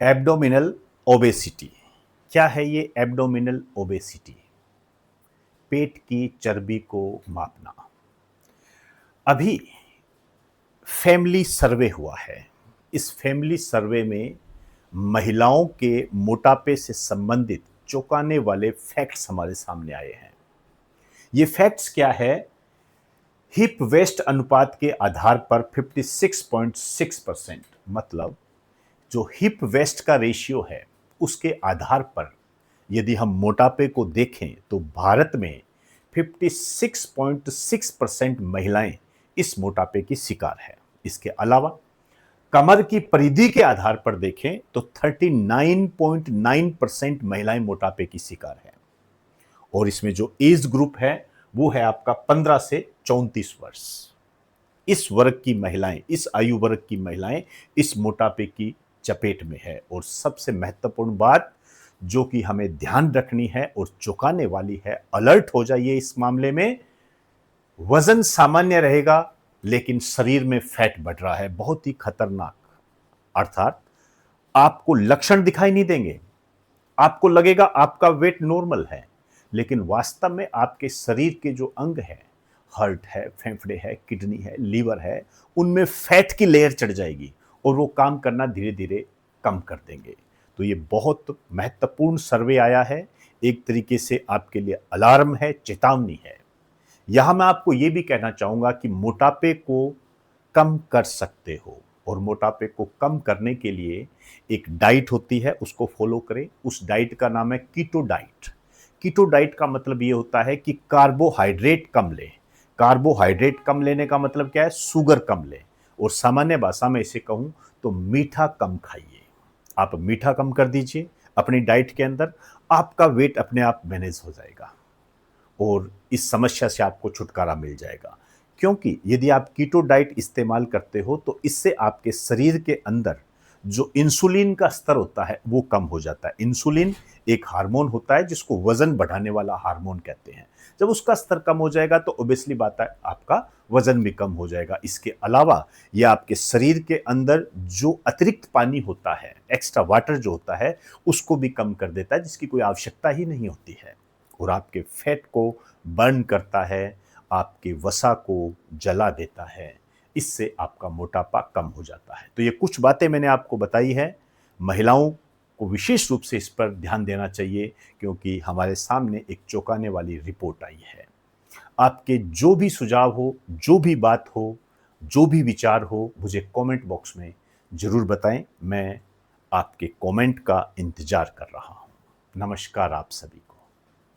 Abdominal obesity. क्या है ये एब्डोमिनल ओबेसिटी? पेट की चर्बी को मापना। अभी फैमिली सर्वे हुआ है। इस फैमिली सर्वे में महिलाओं के मोटापे से संबंधित चौंकाने वाले फैक्ट्स हमारे सामने आए हैं। ये फैक्ट्स क्या है? हिप वेस्ट अनुपात के आधार पर 56.6%, मतलब जो हिप वेस्ट का रेशियो है उसके आधार पर यदि हम मोटापे को देखें तो भारत में 56.6% महिलाएं इस मोटापे की शिकार है। इसके अलावा कमर की परिधि के आधार पर देखें तो 39.9% महिलाएं मोटापे की शिकार है। और इसमें जो एज ग्रुप है वो है आपका 15 से 34 वर्ष। इस वर्ग की महिलाएं, इस आयु वर्ग की महिलाएं इस मोटापे की चपेट में है। और सबसे महत्वपूर्ण बात जो कि हमें ध्यान रखनी है और चौंकाने वाली है, अलर्ट हो जाइए इस मामले में, वजन सामान्य रहेगा लेकिन शरीर में फैट बढ़ रहा है, बहुत ही खतरनाक। अर्थात आपको लक्षण दिखाई नहीं देंगे, आपको लगेगा आपका वेट नॉर्मल है, लेकिन वास्तव में आपके शरीर के जो अंग है, हार्ट है, फेफड़े है, किडनी है, लीवर है, उनमें फैट की लेयर चढ़ जाएगी और वो काम करना धीरे धीरे कम कर देंगे। तो ये बहुत महत्वपूर्ण सर्वे आया है, एक तरीके से आपके लिए अलार्म है, चेतावनी है। यहां मैं आपको ये भी कहना चाहूंगा कि मोटापे को कम कर सकते हो, और मोटापे को कम करने के लिए एक डाइट होती है, उसको फॉलो करें। उस डाइट का नाम है कीटो डाइट। कीटो डाइट का मतलब ये होता है कि कार्बोहाइड्रेट कम लें। कार्बोहाइड्रेट कम लेने का मतलब क्या है? शुगर कम लें। और सामान्य भाषा में इसे कहूं तो मीठा कम खाइए। आप मीठा कम कर दीजिए अपनी डाइट के अंदर, आपका वेट अपने आप मैनेज हो जाएगा और इस समस्या से आपको छुटकारा मिल जाएगा। क्योंकि यदि आप कीटो डाइट इस्तेमाल करते हो तो इससे आपके शरीर के अंदर जो इंसुलिन का स्तर होता है वो कम हो जाता है। इंसुलिन एक हार्मोन होता है जिसको वजन बढ़ाने वाला हार्मोन कहते हैं। जब उसका स्तर कम हो जाएगा तो ऑब्वियसली बात है आपका वजन भी कम हो जाएगा। इसके अलावा यह आपके शरीर के अंदर जो अतिरिक्त पानी होता है, एक्स्ट्रा वाटर जो होता है, उसको भी कम कर देता है, जिसकी कोई आवश्यकता ही नहीं होती है। और आपके फैट को बर्न करता है, आपके वसा को जला देता है। इससे आपका मोटापा कम हो जाता है। तो ये कुछ बातें मैंने आपको बताई है। महिलाओं को विशेष रूप से इस पर ध्यान देना चाहिए क्योंकि हमारे सामने एक चौंकाने वाली रिपोर्ट आई है। आपके जो भी सुझाव हो, जो भी बात हो, जो भी विचार हो, मुझे कमेंट बॉक्स में ज़रूर बताएं। मैं आपके कमेंट का इंतज़ार कर रहा हूं। नमस्कार आप सभी को।